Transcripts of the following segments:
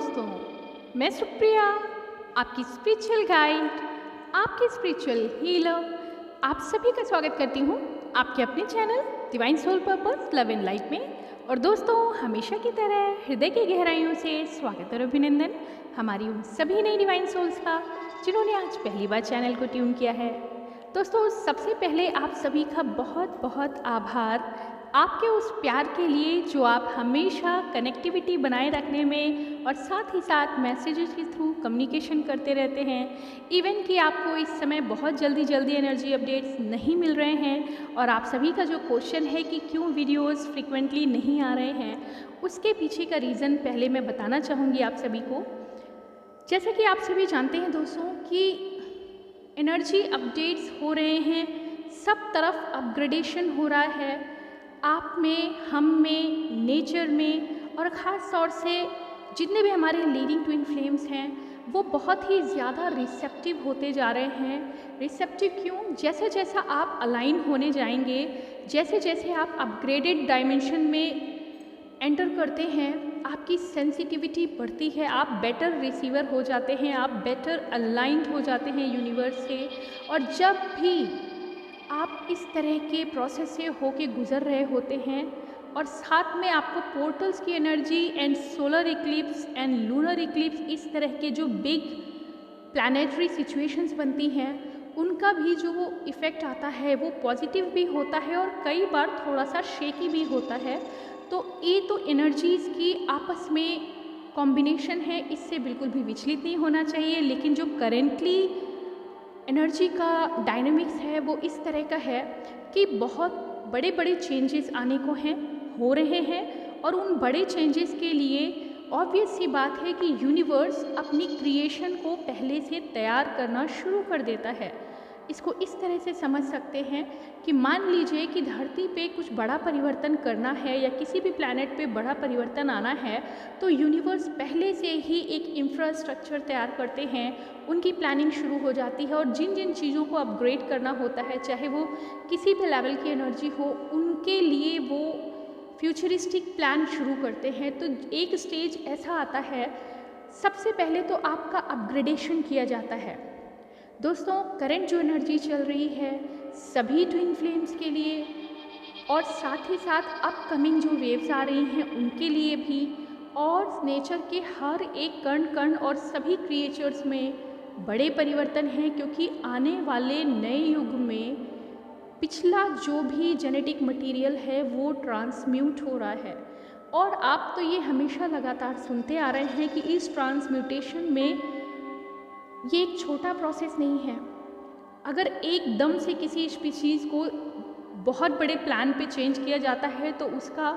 दोस्तों, मैं सुप्रिया, आपकी स्पिरिचुअल गाइड, आपकी स्पिरिचुअल हीलर, आप सभी का स्वागत करती हूँ आपके अपने channel Divine Soul Purpose Love and Light में। और दोस्तों, हमेशा की तरह हृदय की गहराइयों से स्वागत और अभिनंदन हमारी उन सभी नई डिवाइन सोल्स का जिन्होंने आज पहली बार चैनल को ट्यून किया है। दोस्तों, सबसे पहले आप सभी का बहुत बहुत आभार आपके उस प्यार के लिए जो आप हमेशा कनेक्टिविटी बनाए रखने में और साथ ही साथ मैसेजेस के थ्रू कम्युनिकेशन करते रहते हैं। इवन कि आपको इस समय बहुत जल्दी एनर्जी अपडेट्स नहीं मिल रहे हैं और आप सभी का जो क्वेश्चन है कि क्यों वीडियोस फ्रिक्वेंटली नहीं आ रहे हैं, उसके पीछे का रीज़न पहले मैं बताना चाहूँगी आप सभी को। जैसा कि आप सभी जानते हैं दोस्तों कि एनर्जी अपडेट्स हो रहे हैं, सब तरफ अपग्रेडेशन हो रहा है, आप में, हम में, नेचर में, और ख़ास तौर से जितने भी हमारे लीडिंग ट्विन फ्लेम्स हैं वो बहुत ही ज़्यादा रिसेप्टिव होते जा रहे हैं। रिसेप्टिव क्यों? जैसे जैसा आप अलाइन होने जाएंगे, जैसे जैसे आप अपग्रेडेड डायमेंशन में एंटर करते हैं, आपकी सेंसिटिविटी बढ़ती है, आप बेटर रिसीवर हो जाते हैं, आप बेटर अलाइंड हो जाते हैं यूनिवर्स से। और जब भी आप इस तरह के प्रोसेस से होके गुज़र रहे होते हैं और साथ में आपको पोर्टल्स की energy and solar Eclipse and lunar Eclipse, इस तरह के जो बिग प्लैनेटरी सिचुएशंस बनती हैं, उनका भी जो वो इफ़ेक्ट आता है वो पॉजिटिव भी होता है और कई बार थोड़ा सा शेकी भी होता है। तो ये तो एनर्जीज़ की आपस में कॉम्बिनेशन है, इससे बिल्कुल भी विचलित नहीं होना चाहिए। लेकिन जो करेंटली एनर्जी का डायनामिक्स है वो इस तरह का है कि बहुत बड़े बड़े चेंजेस आने को हैं, हो रहे हैं, और उन बड़े चेंजेस के लिए ऑब्वियस सी बात है कि यूनिवर्स अपनी क्रिएशन को पहले से तैयार करना शुरू कर देता है। इसको इस तरह से समझ सकते हैं कि मान लीजिए कि धरती पे कुछ बड़ा परिवर्तन करना है या किसी भी प्लैनेट पे बड़ा परिवर्तन आना है, तो यूनिवर्स पहले से ही एक इंफ्रास्ट्रक्चर तैयार करते हैं, उनकी प्लानिंग शुरू हो जाती है, और जिन जिन चीज़ों को अपग्रेड करना होता है, चाहे वो किसी भी लेवल की एनर्जी हो, उनके लिए वो फ्यूचरिस्टिक प्लान शुरू करते हैं। तो एक स्टेज ऐसा आता है, सबसे पहले तो आपका अपग्रेडेशन किया जाता है। दोस्तों, करंट जो एनर्जी चल रही है सभी ट्विन फ्लेम्स के लिए, और साथ ही साथ अपकमिंग जो वेव्स आ रही हैं उनके लिए भी, और नेचर के हर एक कण कण और सभी क्रिएचर्स में बड़े परिवर्तन हैं, क्योंकि आने वाले नए युग में पिछला जो भी जेनेटिक मटेरियल है वो ट्रांसम्यूट हो रहा है। और आप तो ये हमेशा लगातार सुनते आ रहे हैं कि इस ट्रांसम्यूटेशन में ये एक छोटा प्रोसेस नहीं है। अगर एकदम से किसी स्पीशीज़ को बहुत बड़े प्लान पे चेंज किया जाता है तो उसका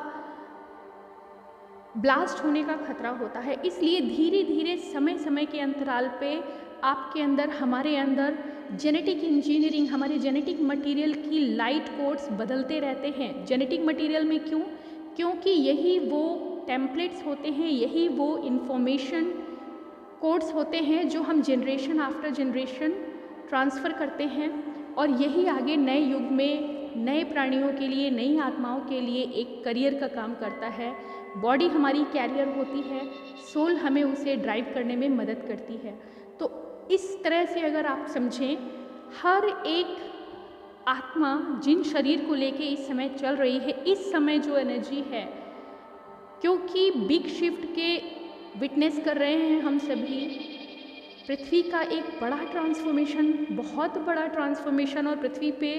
ब्लास्ट होने का खतरा होता है। इसलिए धीरे धीरे समय समय के अंतराल पे आपके अंदर, हमारे अंदर जेनेटिक इंजीनियरिंग, हमारे जेनेटिक मटेरियल की लाइट कोड्स बदलते रहते हैं। जेनेटिक मटेरियल में क्यों? क्योंकि यही वो टेम्पलेट्स होते हैं, यही वो इंफॉर्मेशन कोड्स होते हैं जो हम जनरेशन आफ्टर जनरेशन ट्रांसफ़र करते हैं, और यही आगे नए युग में नए प्राणियों के लिए, नई आत्माओं के लिए एक करियर का काम करता है। बॉडी हमारी कैरियर होती है, सोल हमें उसे ड्राइव करने में मदद करती है। तो इस तरह से अगर आप समझें, हर एक आत्मा जिन शरीर को लेके इस समय चल रही है, इस समय जो एनर्जी है, क्योंकि बिग शिफ्ट के विटनेस कर रहे हैं हम सभी, पृथ्वी का एक बड़ा ट्रांसफॉर्मेशन, बहुत बड़ा ट्रांसफॉर्मेशन, और पृथ्वी पे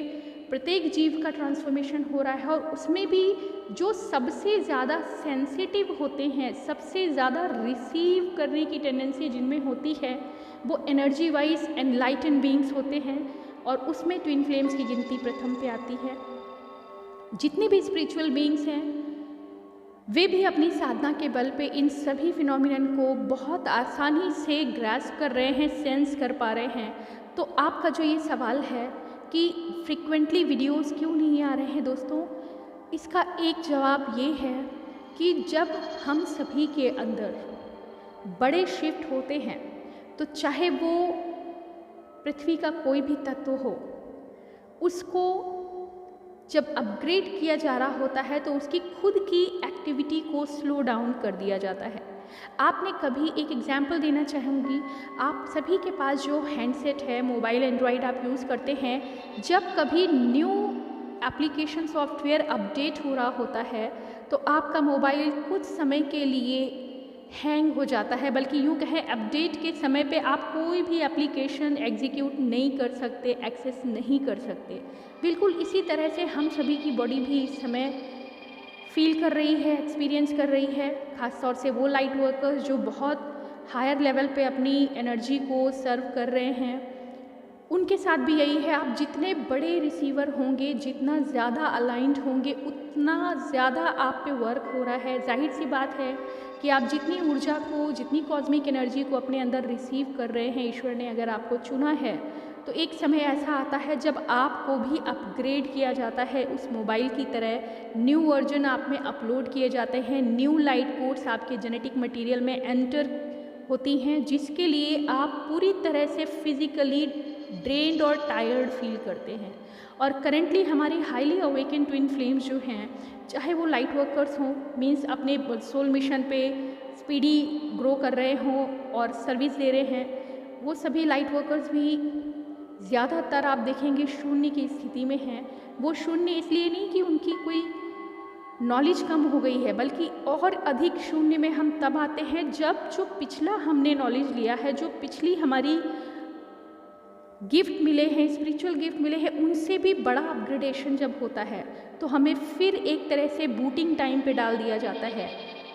प्रत्येक जीव का ट्रांसफॉर्मेशन हो रहा है। और उसमें भी जो सबसे ज़्यादा सेंसिटिव होते हैं, सबसे ज़्यादा रिसीव करने की टेंडेंसी जिनमें होती है, वो एनर्जी वाइज एनलाइटन बीइंग्स होते हैं, और उसमें ट्विन फ्लेम्स की गिनती प्रथम पे आती है। जितने भी स्पिरिचुअल बीइंग्स हैं वे भी अपनी साधना के बल पे इन सभी फिनोमिनन को बहुत आसानी से ग्रास्प कर रहे हैं, सेंस कर पा रहे हैं। तो आपका जो ये सवाल है कि फ्रिक्वेंटली वीडियोस क्यों नहीं आ रहे हैं दोस्तों, इसका एक जवाब ये है कि जब हम सभी के अंदर बड़े शिफ्ट होते हैं, तो चाहे वो पृथ्वी का कोई भी तत्व हो, उसको जब अपग्रेड किया जा रहा होता है तो उसकी खुद की एक्टिविटी को स्लो डाउन कर दिया जाता है। आपने कभी, एक एग्जांपल देना चाहूँगी, आप सभी के पास जो हैंडसेट है, मोबाइल एंड्रॉयड आप यूज़ करते हैं, जब कभी न्यू एप्लीकेशन सॉफ्टवेयर अपडेट हो रहा होता है तो आपका मोबाइल कुछ समय के लिए हैंग हो जाता है, बल्कि यूँ कहें अपडेट के समय पे आप कोई भी एप्लीकेशन एग्जीक्यूट नहीं कर सकते, एक्सेस नहीं कर सकते। बिल्कुल इसी तरह से हम सभी की बॉडी भी इस समय फील कर रही है, एक्सपीरियंस कर रही है, ख़ास तौर से वो लाइट वर्कर्स जो बहुत हायर लेवल पे अपनी एनर्जी को सर्व कर रहे हैं, उनके साथ भी यही है। आप जितने बड़े रिसीवर होंगे, जितना ज़्यादा अलाइंड होंगे, उतना ज़्यादा आप पे वर्क हो रहा है। जाहिर सी बात है कि आप जितनी ऊर्जा को, जितनी कॉस्मिक एनर्जी को अपने अंदर रिसीव कर रहे हैं, ईश्वर ने अगर आपको चुना है, तो एक समय ऐसा आता है जब आपको भी अपग्रेड किया जाता है उस मोबाइल की तरह। न्यू वर्जन आप में अपलोड किए जाते हैं, न्यू लाइट कोड्स आपके जेनेटिक मटेरियल में एंटर होती हैं, जिसके लिए आप पूरी तरह से फिज़िकली ड्रेन्ड और टायर्ड फील करते हैं। और करेंटली हमारी हाईली अवेकन ट्विन फ्लेम्स जो हैं, चाहे वो लाइट वर्कर्स हों, मीन्स अपने सोल मिशन पे स्पीडी ग्रो कर रहे हों और सर्विस दे रहे हैं, वो सभी लाइट वर्कर्स भी ज़्यादातर आप देखेंगे शून्य की स्थिति में हैं। वो शून्य इसलिए नहीं कि उनकी कोई नॉलेज कम हो गई है, बल्कि और अधिक शून्य में हम तब आते हैं जब जो पिछला हमने नॉलेज लिया है, जो पिछली हमारी गिफ्ट मिले हैं, स्पिरिचुअल गिफ्ट मिले हैं, उनसे भी बड़ा अपग्रेडेशन जब होता है तो हमें फिर एक तरह से बूटिंग टाइम पे डाल दिया जाता है।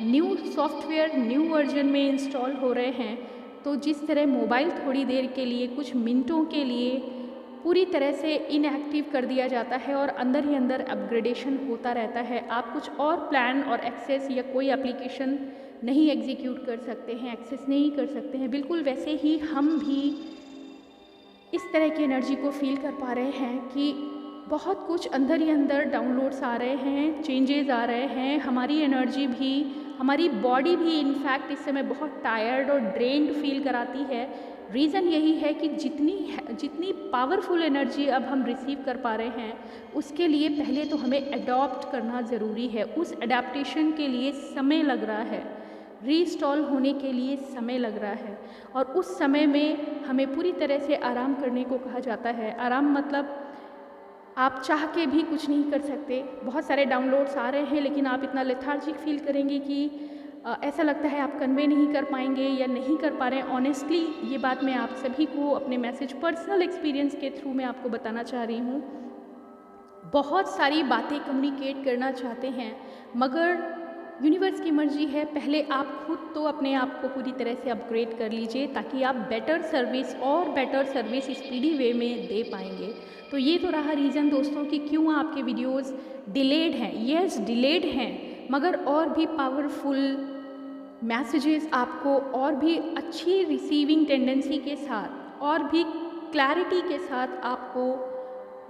न्यू सॉफ्टवेयर न्यू वर्जन में इंस्टॉल हो रहे हैं, तो जिस तरह मोबाइल थोड़ी देर के लिए, कुछ मिनटों के लिए पूरी तरह से इनएक्टिव कर दिया जाता है और अंदर ही अंदर अपग्रेडेशन होता रहता है। आप कुछ और प्लान और एक्सेस या कोई एप्लीकेशन नहीं एग्जीक्यूट कर सकते हैं, एक्सेस नहीं कर सकते हैं। बिल्कुल वैसे ही हम भी इस तरह की एनर्जी को फील कर पा रहे हैं कि बहुत कुछ अंदर ही अंदर डाउनलोड्स आ रहे हैं, चेंजेस आ रहे हैं। हमारी एनर्जी भी, हमारी बॉडी भी इनफैक्ट इस समय बहुत टायर्ड और ड्रेन्ड फील कराती है। रीज़न यही है कि जितनी पावरफुल एनर्जी अब हम रिसीव कर पा रहे हैं, उसके लिए पहले तो हमें अडॉप्ट करना ज़रूरी है। उस अडेप्टेशन के लिए समय लग रहा है, रीइंस्टॉल होने के लिए समय लग रहा है, और उस समय में हमें पूरी तरह से आराम करने को कहा जाता है। आराम मतलब आप चाह के भी कुछ नहीं कर सकते। बहुत सारे डाउनलोड्स आ रहे हैं, लेकिन आप इतना लेथार्जिक फील करेंगे कि ऐसा लगता है आप कन्वे नहीं कर पाएंगे या नहीं कर पा रहे हैं। ऑनेस्टली ये बात मैं आप सभी को अपने मैसेज, पर्सनल एक्सपीरियंस के थ्रू मैं आपको बताना चाह रही हूँ। बहुत सारी बातें कम्युनिकेट करना चाहते हैं, मगर यूनिवर्स की मर्जी है, पहले आप खुद तो अपने आप को पूरी तरह से अपग्रेड कर लीजिए, ताकि आप बेटर सर्विस स्पीडी वे में दे पाएंगे। तो ये तो रहा रीज़न दोस्तों कि क्यों आपके वीडियोस डिलेड हैं। यस, डिलेड हैं, मगर और भी पावरफुल मैसेजेस आपको और भी अच्छी रिसीविंग टेंडेंसी के साथ और भी क्लैरिटी के साथ आपको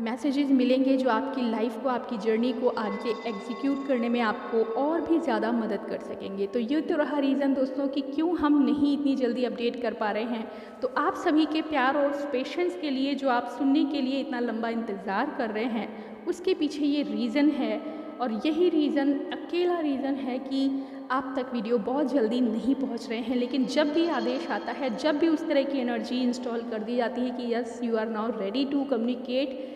मैसेजेस मिलेंगे, जो आपकी लाइफ को, आपकी जर्नी को आगे एग्जीक्यूट करने में आपको और भी ज़्यादा मदद कर सकेंगे। तो ये तो रहा रीज़न दोस्तों कि क्यों हम नहीं इतनी जल्दी अपडेट कर पा रहे हैं। तो आप सभी के प्यार और पेशेंस के लिए, जो आप सुनने के लिए इतना लंबा इंतज़ार कर रहे हैं, उसके पीछे ये रीज़न है। और यही रीज़न, अकेला रीज़न है कि आप तक वीडियो बहुत जल्दी नहीं पहुंच रहे हैं। लेकिन जब भी आदेश आता है, जब भी उस तरह की एनर्जी इंस्टॉल कर दी जाती है कि yes you are now ready to communicate,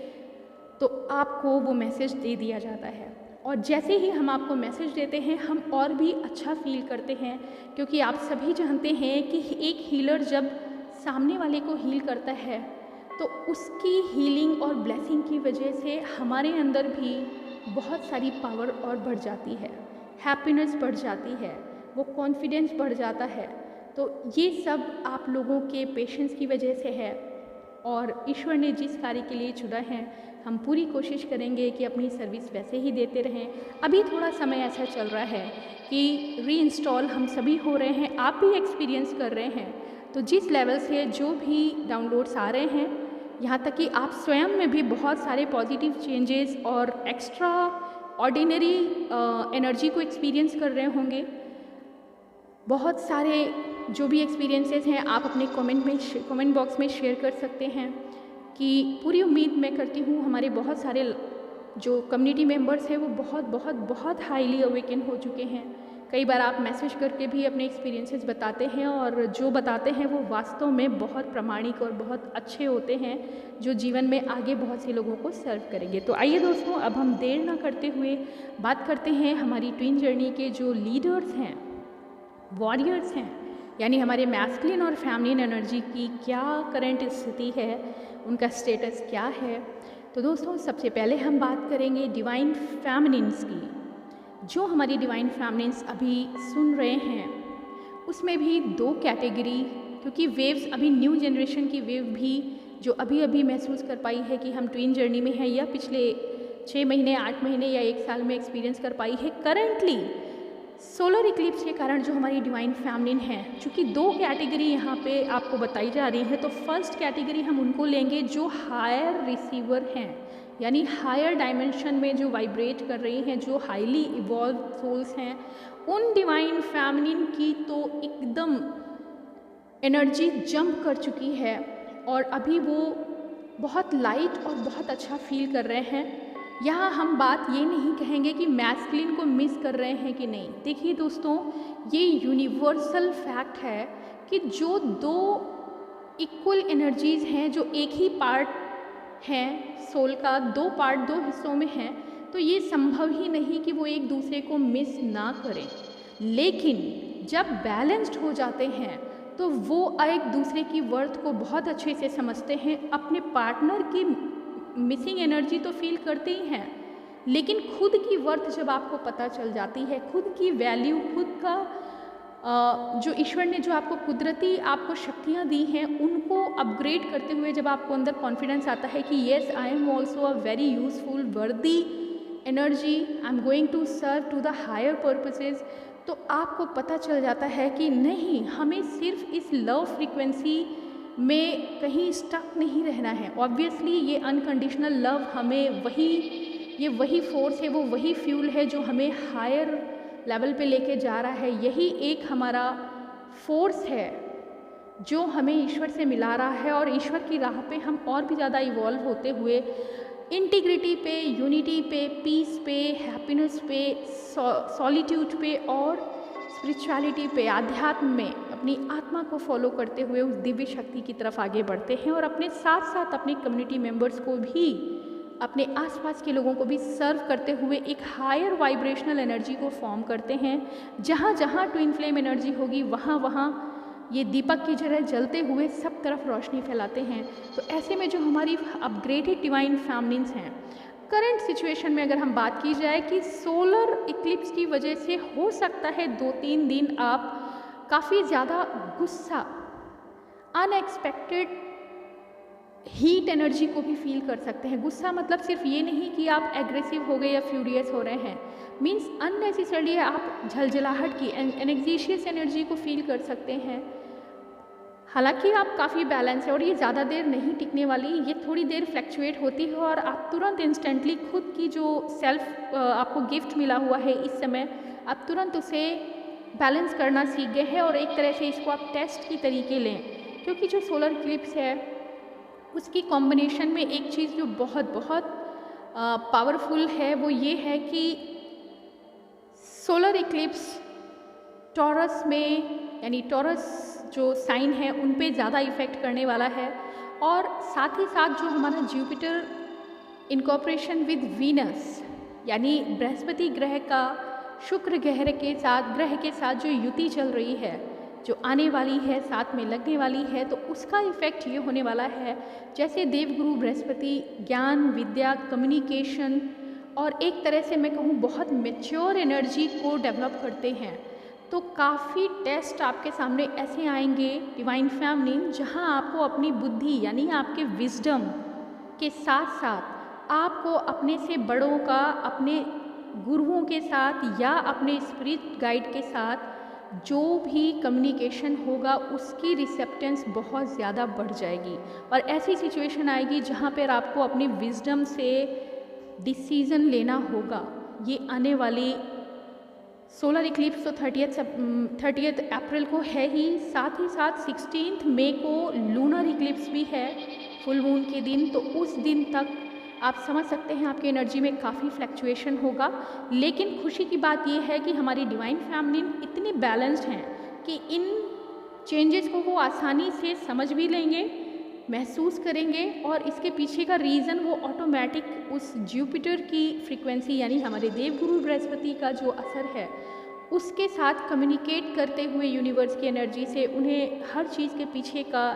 तो आपको वो मैसेज दे दिया जाता है। और जैसे ही हम आपको मैसेज देते हैं, हम और भी अच्छा फील करते हैं, क्योंकि आप सभी जानते हैं कि एक हीलर जब सामने वाले को हील करता है, तो उसकी हीलिंग और ब्लेसिंग की वजह से हमारे अंदर भी बहुत सारी पावर और बढ़ जाती है, हैप्पीनेस बढ़ जाती है, वो कॉन्फिडेंस बढ़ जाता है। तो ये सब आप लोगों के पेशेंस की वजह से है, और ईश्वर ने जिस कार्य के लिए चुना है, हम पूरी कोशिश करेंगे कि अपनी सर्विस वैसे ही देते रहें। अभी थोड़ा समय ऐसा चल रहा है कि रीइंस्टॉल हम सभी हो रहे हैं, आप भी एक्सपीरियंस कर रहे हैं। तो जिस लेवल से जो भी डाउनलोड्स आ रहे हैं, यहाँ तक कि आप स्वयं में भी बहुत सारे पॉजिटिव चेंजेस और एक्स्ट्रा ऑर्डिनरी एनर्जी को एक्सपीरियंस कर रहे होंगे। बहुत सारे जो भी एक्सपीरियंसेस हैं, आप अपने कमेंट बॉक्स में शेयर कर सकते हैं। कि पूरी उम्मीद मैं करती हूँ हमारे बहुत सारे जो कम्युनिटी मेंबर्स हैं वो बहुत बहुत बहुत हाईली अवेकन हो चुके हैं। कई बार आप मैसेज करके भी अपने एक्सपीरियंसेस बताते हैं और जो बताते हैं वो वास्तव में बहुत प्रामाणिक और बहुत अच्छे होते हैं, जो जीवन में आगे बहुत से लोगों को सर्व करेंगे। तो आइए दोस्तों, अब हम देर ना करते हुए बात करते हैं हमारी ट्विन जर्नी के जो लीडर्स हैं, वॉरियर्स हैं, यानी हमारे मैस्कुलिन और फेमिनिन एनर्जी की क्या करंट स्थिति है, उनका स्टेटस क्या है। तो दोस्तों, सबसे पहले हम बात करेंगे डिवाइन फेमिनिन्स की। जो हमारी डिवाइन फेमिनिन्स अभी सुन रहे हैं उसमें भी दो कैटेगरी, क्योंकि वेव्स अभी न्यू जनरेशन की वेव भी जो अभी अभी महसूस कर पाई है कि हम ट्विन जर्नी में हैं, या पिछले 6 महीने 8 महीने या 1 साल में एक्सपीरियंस कर पाई है करंटली सोलर इक्लिप्स के कारण। जो हमारी डिवाइन फेमिनिन है, चूँकि दो कैटेगरी यहाँ पे आपको बताई जा रही है, तो फर्स्ट कैटेगरी हम उनको लेंगे जो हायर रिसीवर हैं, यानी हायर डायमेंशन में जो वाइब्रेट कर रही हैं, जो हाईली इवॉल्व सोल्स हैं। उन डिवाइन फेमिनिन की तो एकदम एनर्जी जंप कर चुकी है और अभी वो बहुत लाइट और बहुत अच्छा फील कर रहे हैं। यहाँ हम बात ये नहीं कहेंगे कि मैस्कुलिन को मिस कर रहे हैं कि नहीं। देखिए दोस्तों, ये यूनिवर्सल फैक्ट है कि जो दो इक्वल एनर्जीज़ हैं, जो एक ही पार्ट हैं सोल का, दो पार्ट दो हिस्सों में हैं, तो ये संभव ही नहीं कि वो एक दूसरे को मिस ना करें। लेकिन जब बैलेंस्ड हो जाते हैं तो वो एक दूसरे की वर्थ को बहुत अच्छे से समझते हैं। अपने पार्टनर की मिसिंग एनर्जी तो फील करते ही हैं, लेकिन खुद की वर्थ जब आपको पता चल जाती है, खुद की वैल्यू, खुद का जो ईश्वर ने जो आपको कुदरती आपको शक्तियाँ दी हैं, उनको अपग्रेड करते हुए जब आपको अंदर कॉन्फिडेंस आता है कि yes I am also a very useful worthy energy, I am going to serve to the higher purposes, तो आपको पता चल जाता है कि नहीं, हमें सिर्फ इस लव फ्रीक्वेंसी में कहीं स्टक नहीं रहना है। ऑब्वियसली ये अनकंडीशनल लव हमें वही फोर्स है, वो वही फ्यूल है जो हमें हायर लेवल पे लेके जा रहा है। यही एक हमारा फोर्स है जो हमें ईश्वर से मिला रहा है, और ईश्वर की राह पे हम और भी ज़्यादा इवॉल्व होते हुए इंटीग्रिटी पे, यूनिटी पे, पीस पे, हैप्पीनेस पे, सॉलिट्यूड पे और स्पिरिचुअलिटी पे, आध्यात्म में अपनी आत्मा को फॉलो करते हुए उस दिव्य शक्ति की तरफ आगे बढ़ते हैं, और अपने साथ साथ अपने कम्युनिटी मेंबर्स को भी, अपने आसपास के लोगों को भी सर्व करते हुए एक हायर वाइब्रेशनल एनर्जी को फॉर्म करते हैं। जहाँ जहाँ ट्विन फ्लेम एनर्जी होगी वहाँ वहाँ ये दीपक की तरह जलते हुए सब तरफ रोशनी फैलाते हैं। तो ऐसे में जो हमारी अपग्रेडेड डिवाइन फेमिनिन्स हैं, करंट सिचुएशन में अगर हम बात की जाए कि सोलर इक्लिप्स की वजह से हो सकता है 2-3 दिन आप काफ़ी ज़्यादा गुस्सा, अनएक्सपेक्टेड हीट एनर्जी को भी फील कर सकते हैं। गुस्सा मतलब सिर्फ ये नहीं कि आप एग्रेसिव हो गए या फ्यूरियस हो रहे हैं, मीन्स अननेसेसरली आप झलझलाहट की एनेक्सियस एनर्जी को फील कर सकते हैं। हालांकि आप काफ़ी बैलेंस है और ये ज़्यादा देर नहीं टिकने वाली, ये थोड़ी देर फ्लैक्चुएट होती है और आप तुरंत इंस्टेंटली खुद की जो सेल्फ आपको गिफ्ट मिला हुआ है इस समय, आप तुरंत उसे बैलेंस करना सीख गए हैं और एक तरह से इसको आप टेस्ट की तरीके लें। क्योंकि जो सोलर इक्लिप्स है उसकी कॉम्बिनेशन में एक चीज़ जो बहुत बहुत पावरफुल है वो ये है कि सोलर इक्लिप्स टॉरस में, यानी टॉरस जो साइन है उन पे ज़्यादा इफ़ेक्ट करने वाला है, और साथ ही साथ जो हमारा जुपिटर इनकॉर्पोरेशन विद वीनस, यानी बृहस्पति ग्रह का शुक्र ग्रह के साथ जो युति चल रही है, जो आने वाली है, साथ में लगने वाली है, तो उसका इफ़ेक्ट ये होने वाला है जैसे देवगुरु बृहस्पति ज्ञान, विद्या, कम्युनिकेशन और एक तरह से मैं कहूँ बहुत मैच्योर एनर्जी को डेवलप करते हैं। तो काफ़ी टेस्ट आपके सामने ऐसे आएंगे डिवाइन फेमिनिन, जहाँ आपको अपनी बुद्धि यानी आपके विजडम के साथ साथ आपको अपने से बड़ों का, अपने गुरुओं के साथ या अपने स्पिरिट गाइड के साथ जो भी कम्युनिकेशन होगा उसकी रिसेप्टेंस बहुत ज़्यादा बढ़ जाएगी, और ऐसी सिचुएशन आएगी जहाँ पर आपको अपनी विजडम से डिसीज़न लेना होगा। ये आने वाली सोलर इक्लिप्स तो 30 अप्रैल को है ही, साथ ही साथ 16 मई को लूनर इक्लिप्स भी है फुल मून के दिन। तो उस दिन तक आप समझ सकते हैं आपकी एनर्जी में काफ़ी फ्लक्चुएशन होगा। लेकिन खुशी की बात यह है कि हमारी डिवाइन फैमिलीन इतनी बैलेंस्ड हैं कि इन चेंजेस को वो आसानी से समझ भी लेंगे, महसूस करेंगे, और इसके पीछे का रीज़न वो ऑटोमेटिक उस जुपिटर की फ्रीक्वेंसी यानी हमारे देवगुरु बृहस्पति का जो असर है उसके साथ कम्युनिकेट करते हुए यूनिवर्स की एनर्जी से उन्हें हर चीज़ के पीछे का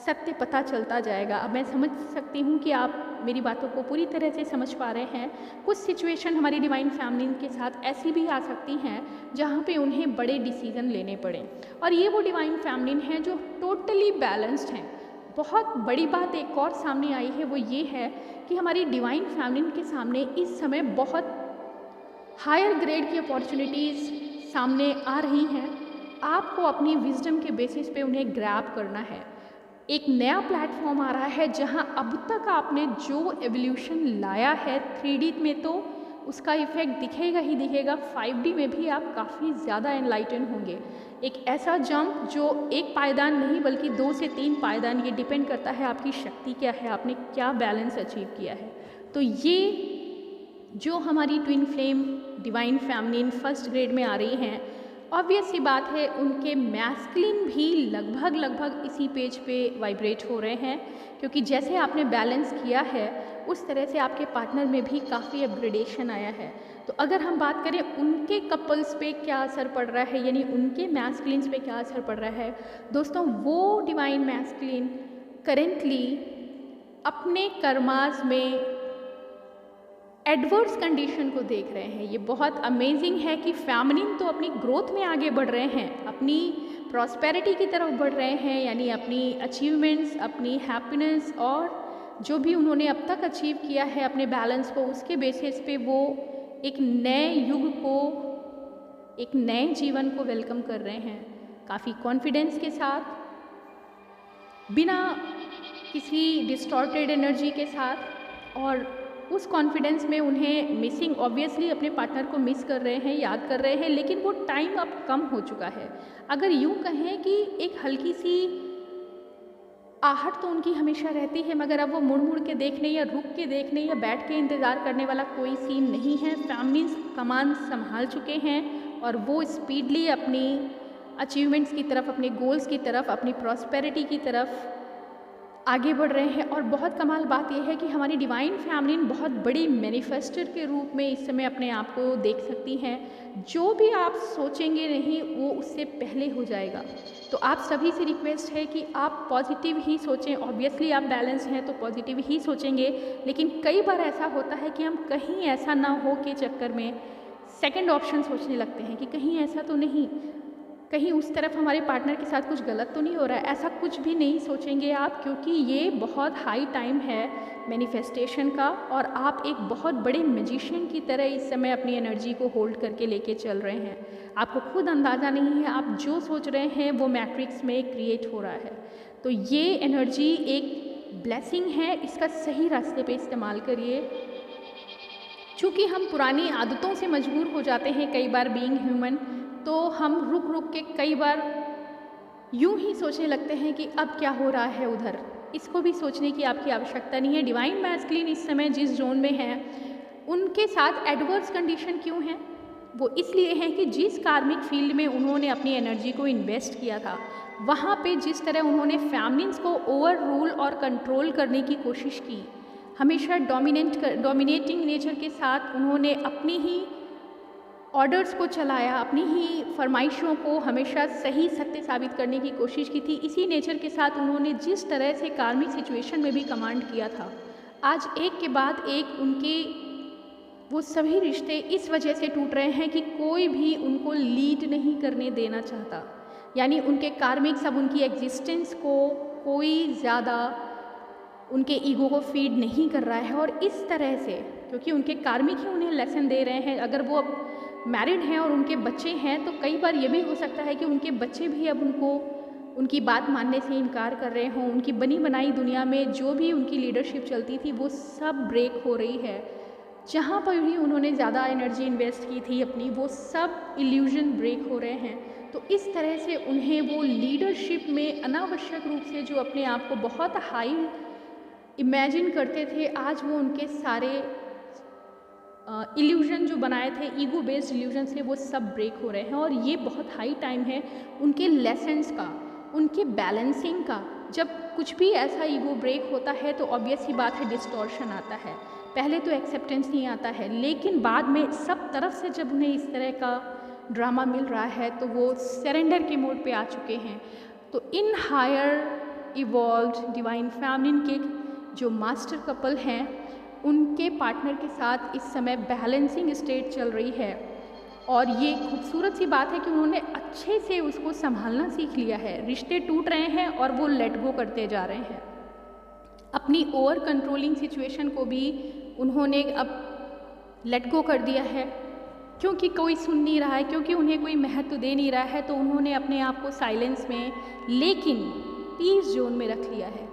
सत्य पता चलता जाएगा। अब मैं समझ सकती हूँ कि आप मेरी बातों को पूरी तरह से समझ पा रहे हैं। कुछ सिचुएशन हमारी डिवाइन फैमिली के साथ ऐसी भी आ सकती हैं जहाँ पे उन्हें बड़े डिसीजन लेने पड़े, और ये वो डिवाइन फैमिली हैं जो टोटली बैलेंस्ड हैं। बहुत बड़ी बात एक और सामने आई है, वो ये है कि हमारी डिवाइन फैमिली के सामने इस समय बहुत हायर ग्रेड की अपॉर्चुनिटीज़ सामने आ रही हैं। आपको अपनी विजडम के बेसिस पे उन्हें ग्रैब करना है। एक नया प्लेटफॉर्म आ रहा है जहां अब तक आपने जो एवोल्यूशन लाया है 3D में, तो उसका इफेक्ट दिखेगा ही दिखेगा। 5D में भी आप काफ़ी ज़्यादा एनलाइटन होंगे। एक ऐसा जंप जो एक पायदान नहीं बल्कि 2 से 3 पायदान, ये डिपेंड करता है आपकी शक्ति क्या है, आपने क्या बैलेंस अचीव किया है। तो ये जो हमारी twin flame divine feminine first grade में आ रही हैं, ऑब्वियस सी बात है उनके मैस्कुलिन भी लगभग इसी पेज पे वाइब्रेट हो रहे हैं, क्योंकि जैसे आपने बैलेंस किया है उस तरह से आपके पार्टनर में भी काफ़ी अपग्रेडेशन आया है। तो अगर हम बात करें उनके कपल्स पे क्या असर पड़ रहा है, यानी उनके मैस्कुलिन्स पे क्या असर पड़ रहा है, दोस्तों वो डिवाइन मैस्कुलिन करेंटली अपने कर्मास में एडवर्स कंडीशन को देख रहे हैं। ये बहुत अमेजिंग है कि फैमिलीन तो अपनी ग्रोथ में आगे बढ़ रहे हैं, अपनी प्रॉस्पेरिटी की तरफ बढ़ रहे हैं, यानी अपनी अचीवमेंट्स, अपनी हैप्पीनेस और जो भी उन्होंने अब तक अचीव किया है अपने बैलेंस को, उसके बेसिस पे वो एक नए युग को, एक नए जीवन को वेलकम कर रहे हैं काफ़ी कॉन्फिडेंस के साथ, बिना किसी डिस्टॉर्टेड एनर्जी के साथ। और उस कॉन्फिडेंस में उन्हें मिसिंग, ऑब्वियसली अपने पार्टनर को मिस कर रहे हैं, याद कर रहे हैं, लेकिन वो टाइम अब कम हो चुका है। अगर यूँ कहें कि एक हल्की सी आहट तो उनकी हमेशा रहती है, मगर अब वो मुड़ मुड़ के देखने या रुक के देखने या बैठ के इंतज़ार करने वाला कोई सीन नहीं है। फैमिली कमान संभाल चुके हैं और वो स्पीडली अपनी अचीवमेंट्स की तरफ, अपने गोल्स की तरफ, अपनी प्रॉस्पेरिटी की तरफ आगे बढ़ रहे हैं। और बहुत कमाल बात यह है कि हमारी डिवाइन फैमिली बहुत बड़ी मैनिफेस्टर के रूप में इस समय अपने आप को देख सकती हैं। जो भी आप सोचेंगे नहीं वो उससे पहले हो जाएगा। तो आप सभी से रिक्वेस्ट है कि आप पॉजिटिव ही सोचें। ऑब्वियसली आप बैलेंस हैं तो पॉजिटिव ही सोचेंगे, लेकिन कई बार ऐसा होता है कि हम कहीं ऐसा ना हो के चक्कर में सेकंड ऑप्शन सोचने लगते हैं कि कहीं ऐसा तो नहीं, कहीं उस तरफ हमारे पार्टनर के साथ कुछ गलत तो नहीं हो रहा है। ऐसा कुछ भी नहीं सोचेंगे आप, क्योंकि ये बहुत हाई टाइम है मैनिफेस्टेशन का, और आप एक बहुत बड़े मैजिशियन की तरह इस समय अपनी एनर्जी को होल्ड करके लेके चल रहे हैं। आपको खुद अंदाज़ा नहीं है, आप जो सोच रहे हैं वो मैट्रिक्स में क्रिएट हो रहा है। तो ये एनर्जी एक ब्लेसिंग है, इसका सही रास्ते पे इस्तेमाल करिए। चूँकि हम पुरानी आदतों से मजबूर हो जाते हैं कई बार बीइंग ह्यूमन, तो हम रुक रुक के कई बार यूं ही सोचने लगते हैं कि अब क्या हो रहा है उधर। इसको भी सोचने की आपकी आवश्यकता नहीं है। डिवाइन मैस्कुलिन इस समय जिस जोन में है उनके साथ एडवर्स कंडीशन क्यों है, वो इसलिए है कि जिस कार्मिक फील्ड में उन्होंने अपनी एनर्जी को इन्वेस्ट किया था, वहाँ पे जिस तरह उन्होंने फैमिलीज को ओवर रूल और कंट्रोल करने की कोशिश की, हमेशा डोमिनेटिंग नेचर के साथ उन्होंने अपनी ही ऑर्डर्स को चलाया, अपनी ही फरमाइशों को हमेशा सही सत्य साबित करने की कोशिश की थी। इसी नेचर के साथ उन्होंने जिस तरह से कार्मिक सिचुएशन में भी कमांड किया था, आज एक के बाद एक उनके वो सभी रिश्ते इस वजह से टूट रहे हैं कि कोई भी उनको लीड नहीं करने देना चाहता। यानी उनके कार्मिक्स अब उनकी एग्जिस्टेंस को कोई ज़्यादा उनके ईगो को फीड नहीं कर रहा है। और इस तरह से, क्योंकि उनके कार्मिक ही उन्हें लेसन दे रहे हैं, अगर वो अब मैरिड हैं और उनके बच्चे हैं तो कई बार ये भी हो सकता है कि उनके बच्चे भी अब उनको उनकी बात मानने से इनकार कर रहे हों। उनकी बनी बनाई दुनिया में जो भी उनकी लीडरशिप चलती थी वो सब ब्रेक हो रही है। जहाँ पर भी उन्होंने ज़्यादा एनर्जी इन्वेस्ट की थी अपनी, वो सब इल्यूजन ब्रेक हो रहे हैं। तो इस तरह से उन्हें वो लीडरशिप में अनावश्यक रूप से जो अपने आप को बहुत हाई इमेजिन करते थे, आज वो उनके सारे इल्यूजन जो बनाए थे, ईगो बेस्ड इल्यूजन से, वो सब ब्रेक हो रहे हैं। और ये बहुत हाई टाइम है उनके लेसन्स का, उनके बैलेंसिंग का। जब कुछ भी ऐसा ईगो ब्रेक होता है तो ऑब्वियस ही बात है डिस्टॉर्शन आता है। पहले तो एक्सेप्टेंस नहीं आता है, लेकिन बाद में सब तरफ से जब उन्हें इस तरह का ड्रामा मिल रहा है तो वो सरेंडर के मोड पे आ चुके हैं। तो इन हायर इवॉल्व्ड डिवाइन फेमिनिन के जो मास्टर कपल हैं, उनके पार्टनर के साथ इस समय बैलेंसिंग स्टेट चल रही है। और ये खूबसूरत सी बात है कि उन्होंने अच्छे से उसको संभालना सीख लिया है। रिश्ते टूट रहे हैं और वो लेट गो करते जा रहे हैं। अपनी ओवर कंट्रोलिंग सिचुएशन को भी उन्होंने अब लेट गो कर दिया है, क्योंकि कोई सुन नहीं रहा है, क्योंकि उन्हें कोई महत्व दे नहीं रहा है। तो उन्होंने अपने आप को साइलेंस में लेकिन पीस जोन में रख लिया है।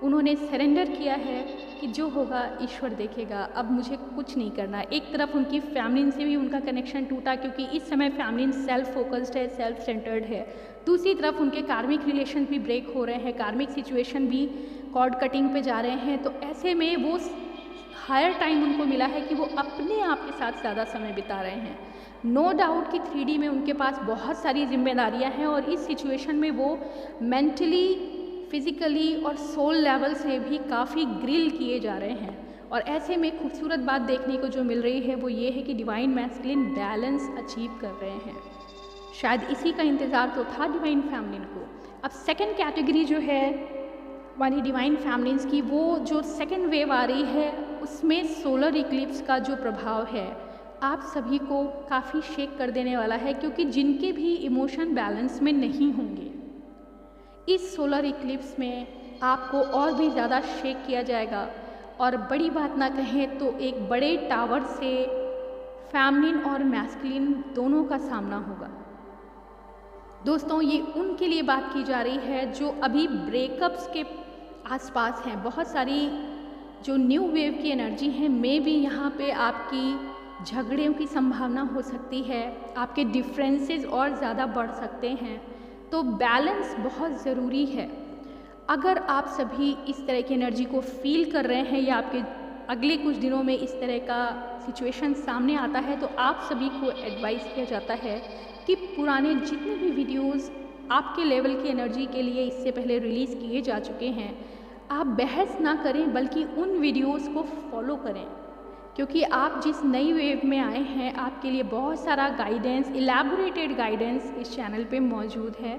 उन्होंने सरेंडर किया है कि जो होगा ईश्वर देखेगा, अब मुझे कुछ नहीं करना। एक तरफ उनकी फैमिली से भी उनका कनेक्शन टूटा, क्योंकि इस समय फैमिली सेल्फ फोकस्ड है, सेल्फ सेंटर्ड है। दूसरी तरफ उनके कार्मिक रिलेशन भी ब्रेक हो रहे हैं, कार्मिक सिचुएशन भी कॉर्ड कटिंग पे जा रहे हैं। तो ऐसे में वो हायर टाइम उनको मिला है कि वो अपने आप के साथ ज़्यादा समय बिता रहे हैं। नो डाउट कि 3D में उनके पास बहुत सारी जिम्मेदारियां हैं और इस सिचुएशन में वो मेंटली, फिज़िकली और सोल लेवल से भी काफ़ी ग्रिल किए जा रहे हैं। और ऐसे में खूबसूरत बात देखने को जो मिल रही है वो ये है कि डिवाइन मैस्कुलिन बैलेंस अचीव कर रहे हैं। शायद इसी का इंतज़ार तो था डिवाइन फैमिलिन को। अब सेकंड कैटेगरी जो है हमारी डिवाइन फैमिलीज़ की, वो जो सेकंड वेव आ रही है उसमें सोलर इक्लिप्स का जो प्रभाव है आप सभी को काफ़ी शेक कर देने वाला है, क्योंकि जिनके भी इमोशन बैलेंस में नहीं होंगे, इस सोलर इक्लिप्स में आपको और भी ज़्यादा शेक किया जाएगा। और बड़ी बात ना कहें तो एक बड़े टावर से फेमिनिन और मैस्कुलिन दोनों का सामना होगा। दोस्तों, ये उनके लिए बात की जा रही है जो अभी ब्रेकअप्स के आसपास हैं। बहुत सारी जो न्यू वेव की एनर्जी है में भी यहाँ पे आपकी झगड़ों की संभावना हो सकती है, आपके डिफरेंसेस और ज़्यादा बढ़ सकते हैं। तो बैलेंस बहुत ज़रूरी है। अगर आप सभी इस तरह की एनर्जी को फील कर रहे हैं या आपके अगले कुछ दिनों में इस तरह का सिचुएशन सामने आता है, तो आप सभी को एडवाइस किया जाता है कि पुराने जितने भी वीडियोस आपके लेवल की एनर्जी के लिए इससे पहले रिलीज़ किए जा चुके हैं, आप बहस ना करें बल्कि उन वीडियोस को फॉलो करें, क्योंकि आप जिस नई वेव में आए हैं आपके लिए बहुत सारा गाइडेंस, इलैबोरेटेड गाइडेंस इस चैनल पे मौजूद है।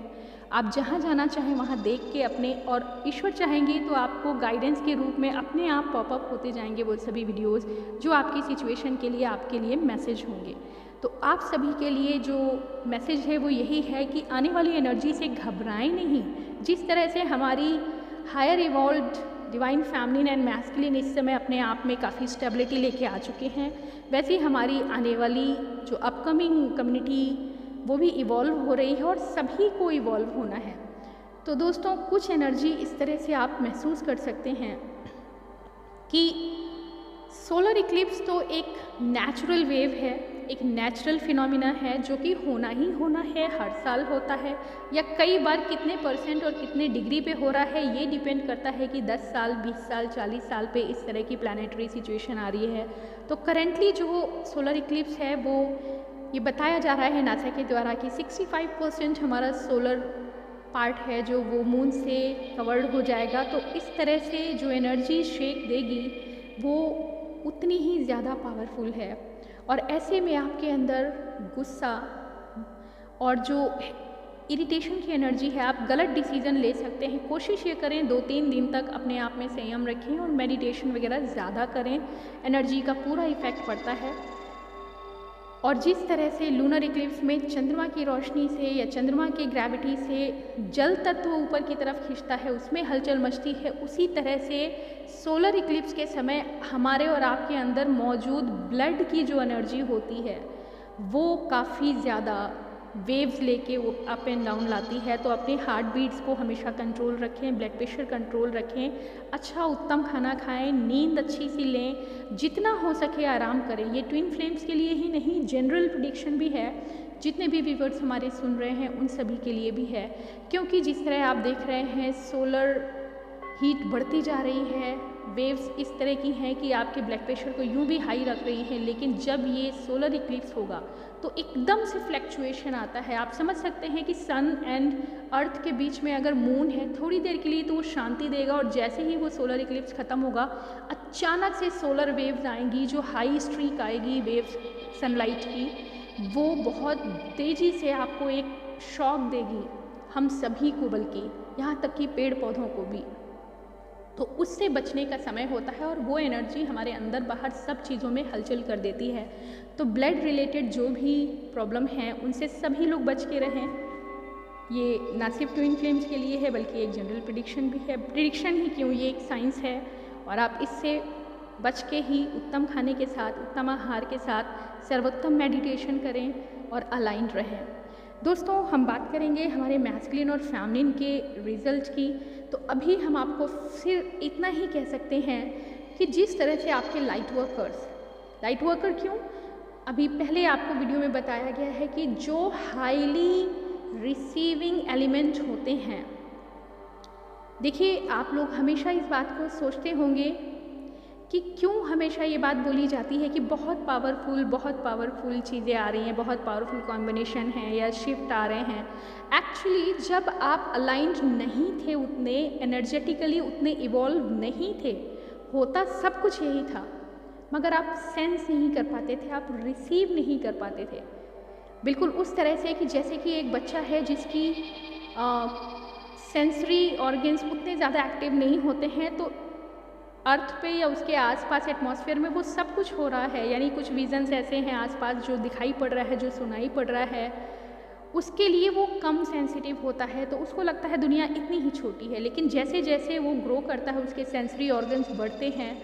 आप जहाँ जाना चाहें वहाँ देख के अपने, और ईश्वर चाहेंगे तो आपको गाइडेंस के रूप में अपने आप पॉपअप होते जाएंगे वो सभी वीडियोस जो आपकी सिचुएशन के लिए आपके लिए मैसेज होंगे। तो आप सभी के लिए जो मैसेज है वो यही है कि आने वाली एनर्जी से घबराएं नहीं। जिस तरह से हमारी higher evolved divine feminine and masculine इस समय अपने आप में काफ़ी स्टेबिलिटी लेके आ चुके हैं, वैसे ही हमारी आने वाली जो अपकमिंग कम्युनिटी वो भी इवॉल्व हो रही है और सभी को इवॉल्व होना है। तो दोस्तों, कुछ एनर्जी इस तरह से आप महसूस कर सकते हैं कि सोलर इक्लिप्स तो एक नेचुरल वेव है, एक नेचुरल फिनोमिना है जो कि होना ही होना है, हर साल होता है, या कई बार कितने % और कितने डिग्री पे हो रहा है ये डिपेंड करता है कि 10 साल, 20 साल, 40 साल पे इस तरह की प्लानिटरी सिचुएशन आ रही है। तो करेंटली जो सोलर इक्लिप्स है वो ये बताया जा रहा है नासा के द्वारा कि 65% हमारा सोलर पार्ट है जो वो मून से कवर्ड हो जाएगा। तो इस तरह से जो एनर्जी शेक देगी वो उतनी ही ज़्यादा पावरफुल है। और ऐसे में आपके अंदर गुस्सा और जो इरिटेशन की एनर्जी है, आप गलत डिसीज़न ले सकते हैं। कोशिश ये करें 2-3 दिन तक अपने आप में संयम रखें और मेडिटेशन वगैरह ज़्यादा करें, एनर्जी का पूरा इफ़ेक्ट पड़ता है। और जिस तरह से लूनर इक्लिप्स में चंद्रमा की रोशनी से या चंद्रमा की ग्रेविटी से जल तत्व ऊपर की तरफ खींचता है, उसमें हलचल मचती है, उसी तरह से सोलर इक्लिप्स के समय हमारे और आपके अंदर मौजूद ब्लड की जो एनर्जी होती है वो काफ़ी ज़्यादा वेव्स लेके वो अप एंड डाउन लाती है। तो अपने हार्ट बीट्स को हमेशा कंट्रोल रखें, ब्लड प्रेशर कंट्रोल रखें, अच्छा उत्तम खाना खाएं, नींद अच्छी सी लें, जितना हो सके आराम करें। ये ट्विन फ्लेम्स के लिए ही नहीं, जनरल प्रेडिक्शन भी है, जितने भी व्यूअर्स हमारे सुन रहे हैं उन सभी के लिए भी है। क्योंकि जिस तरह आप देख रहे हैं सोलर हीट बढ़ती जा रही है, वेव्स इस तरह की हैं कि आपके ब्लड प्रेशर को यूं भी हाई रख रही हैं, लेकिन जब ये सोलर इक्लिप्स होगा तो एकदम से फ्लैक्चुएशन आता है। आप समझ सकते हैं कि सन एंड अर्थ के बीच में अगर मून है थोड़ी देर के लिए तो वो शांति देगा, और जैसे ही वो सोलर इक्लिप्स ख़त्म होगा अचानक से सोलर वेव्स आएंगी, जो हाई स्ट्रीक आएगी वेव्स सनलाइट की, वो बहुत तेज़ी से आपको एक शॉक देगी, हम सभी को, बल्कि यहाँ तक कि पेड़ पौधों को भी। तो उससे बचने का समय होता है और वो एनर्जी हमारे अंदर बाहर सब चीज़ों में हलचल कर देती है। तो ब्लड रिलेटेड जो भी प्रॉब्लम है उनसे सभी लोग बच के रहें। ये ना सिर्फ ट्विन फ्लेम्स के लिए है बल्कि एक जनरल प्रिडिक्शन भी है। प्रिडिक्शन ही क्यों, ये एक साइंस है, और आप इससे बच के ही उत्तम खाने के साथ, उत्तम आहार के साथ सर्वोत्तम मेडिटेशन करें और अलाइंड रहें। दोस्तों, हम बात करेंगे हमारे मैस्कुलिन और फेमिनिन के रिजल्ट की। तो अभी हम आपको सिर्फ इतना ही कह सकते हैं कि जिस तरह से आपके लाइट वर्कर क्यों, अभी पहले आपको वीडियो में बताया गया है कि जो हाईली रिसीविंग एलिमेंट होते हैं, देखिए आप लोग हमेशा इस बात को सोचते होंगे कि क्यों हमेशा ये बात बोली जाती है कि बहुत पावरफुल चीज़ें आ रही हैं, बहुत पावरफुल कॉम्बिनेशन है या शिफ्ट आ रहे हैं। एक्चुअली जब आप अलाइंड नहीं थे, उतने एनर्जेटिकली उतने इवॉल्व नहीं थे, होता सब कुछ यही था, मगर आप सेंस नहीं कर पाते थे, आप रिसीव नहीं कर पाते थे। बिल्कुल उस तरह से कि जैसे कि एक बच्चा है जिसकी सेंसरी ऑर्गन्स उतने ज़्यादा एक्टिव नहीं होते हैं, तो अर्थ पे या उसके आसपास एटमॉस्फेयर में वो सब कुछ हो रहा है, यानी कुछ विजन्स ऐसे हैं आसपास जो दिखाई पड़ रहा है, जो सुनाई पड़ रहा है, उसके लिए वो कम सेंसिटिव होता है, तो उसको लगता है दुनिया इतनी ही छोटी है। लेकिन जैसे जैसे वो ग्रो करता है, उसके सेंसरी ऑर्गन्स बढ़ते हैं,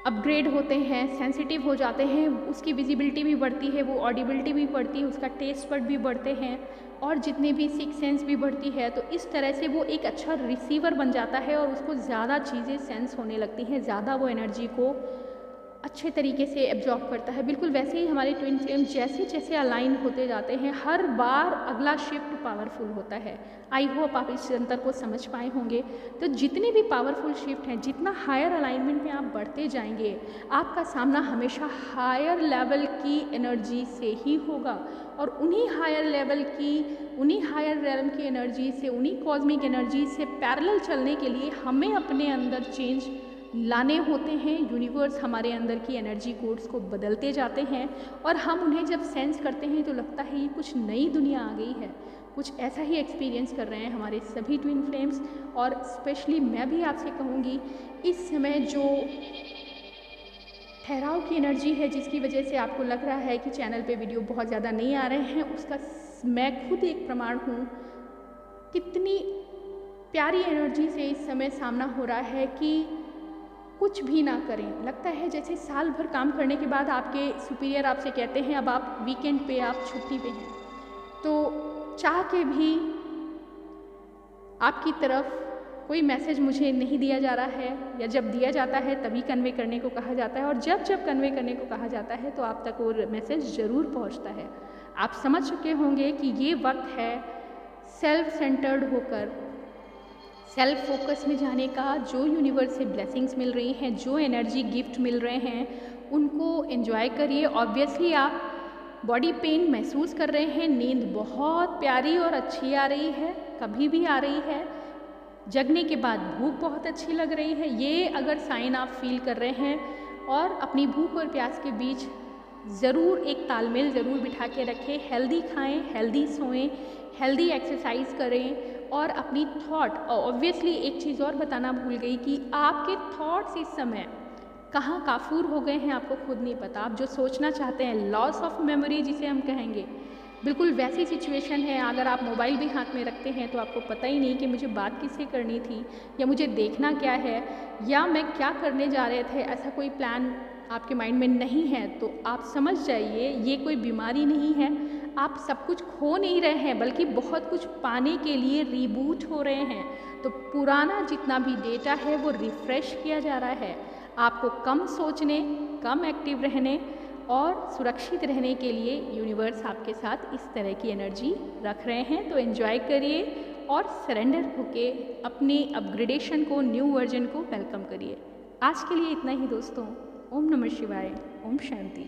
अपग्रेड होते हैं, सेंसिटिव हो जाते हैं, उसकी विजिबिलिटी भी बढ़ती है, वो ऑडिबिलिटी भी बढ़ती है, उसका टेस्ट बड भी बढ़ते हैं, और जितने भी सिक्स सेंस भी बढ़ती है। तो इस तरह से वो एक अच्छा रिसीवर बन जाता है और उसको ज़्यादा चीज़ें सेंस होने लगती हैं, ज़्यादा वो एनर्जी को अच्छे तरीके से एब्जॉर्ब करता है। बिल्कुल वैसे ही हमारे ट्विन फ्लेम जैसे जैसे अलाइन होते जाते हैं, हर बार अगला शिफ्ट पावरफुल होता है। आई होप आप इस अंतर को समझ पाए होंगे। तो जितने भी पावरफुल शिफ्ट हैं, जितना हायर अलाइनमेंट में आप बढ़ते जाएंगे, आपका सामना हमेशा हायर लेवल की एनर्जी से ही होगा, और उन्हीं हायर रेलम की एनर्जी से, उन्हीं कॉस्मिक एनर्जी से पैरेलल चलने के लिए हमें अपने अंदर चेंज लाने होते हैं। यूनिवर्स हमारे अंदर की एनर्जी कोड्स को बदलते जाते हैं, और हम उन्हें जब सेंस करते हैं तो लगता है ये कुछ नई दुनिया आ गई है। कुछ ऐसा ही एक्सपीरियंस कर रहे हैं हमारे सभी ट्विन फ्लेम्स। और स्पेशली मैं भी आपसे कहूँगी, इस समय जो ठहराव की एनर्जी है, जिसकी वजह से आपको लग रहा है कि चैनल पे वीडियो बहुत ज़्यादा नहीं आ रहे हैं, उसका मैं खुद एक प्रमाण हूँ। कितनी प्यारी एनर्जी से इस समय सामना हो रहा है कि कुछ भी ना करें, लगता है जैसे साल भर काम करने के बाद आपके सुपीरियर आपसे कहते हैं अब आप वीकेंड पे, आप छुट्टी पे हैं, तो चाह के भी आपकी तरफ कोई मैसेज मुझे नहीं दिया जा रहा है, या जब दिया जाता है तभी कन्वे करने को कहा जाता है, और जब कन्वे करने को कहा जाता है तो आप तक वो मैसेज ज़रूर पहुंचता है। आप समझ चुके होंगे कि ये वक्त है सेल्फ सेंटर्ड होकर, सेल्फ फोकस में जाने का। जो यूनिवर्स से ब्लेसिंग्स मिल रही हैं, जो एनर्जी गिफ्ट मिल रहे हैं, उनको एंजॉय करिए। ऑब्वियसली आप बॉडी पेन महसूस कर रहे हैं, नींद बहुत प्यारी और अच्छी आ रही है, कभी भी आ रही है, जगने के बाद भूख बहुत अच्छी लग रही है, ये अगर साइन आप फील कर रहे हैं, और अपनी भूख और प्यास के बीच ज़रूर एक तालमेल ज़रूर बिठा के रखें। हेल्दी खाएं, हेल्दी सोएं, हेल्दी एक्सरसाइज करें, और अपनी थॉट, ऑब्वियसली एक चीज़ और बताना भूल गई कि आपके थॉट्स इस समय कहाँ काफूर हो गए हैं आपको खुद नहीं पता। आप जो सोचना चाहते हैं, लॉस ऑफ मेमोरी जिसे हम कहेंगे, बिल्कुल वैसी सिचुएशन है। अगर आप मोबाइल भी हाथ में रखते हैं तो आपको पता ही नहीं कि मुझे बात किससे करनी थी, या मुझे देखना क्या है, या मैं क्या करने जा रहे थे, ऐसा कोई प्लान आपके माइंड में नहीं है, तो आप समझ जाइए ये कोई बीमारी नहीं है। आप सब कुछ खो नहीं रहे हैं, बल्कि बहुत कुछ पाने के लिए रीबूट हो रहे हैं। तो पुराना जितना भी डेटा है वो रिफ़्रेश किया जा रहा है। आपको कम सोचने, कम एक्टिव रहने और सुरक्षित रहने के लिए यूनिवर्स आपके साथ इस तरह की एनर्जी रख रहे हैं। तो एंजॉय करिए और सरेंडर होके अपने अपग्रेडेशन को, न्यू वर्जन को वेलकम करिए। आज के लिए इतना ही दोस्तों। ओम नमः शिवाय, ओम शांति।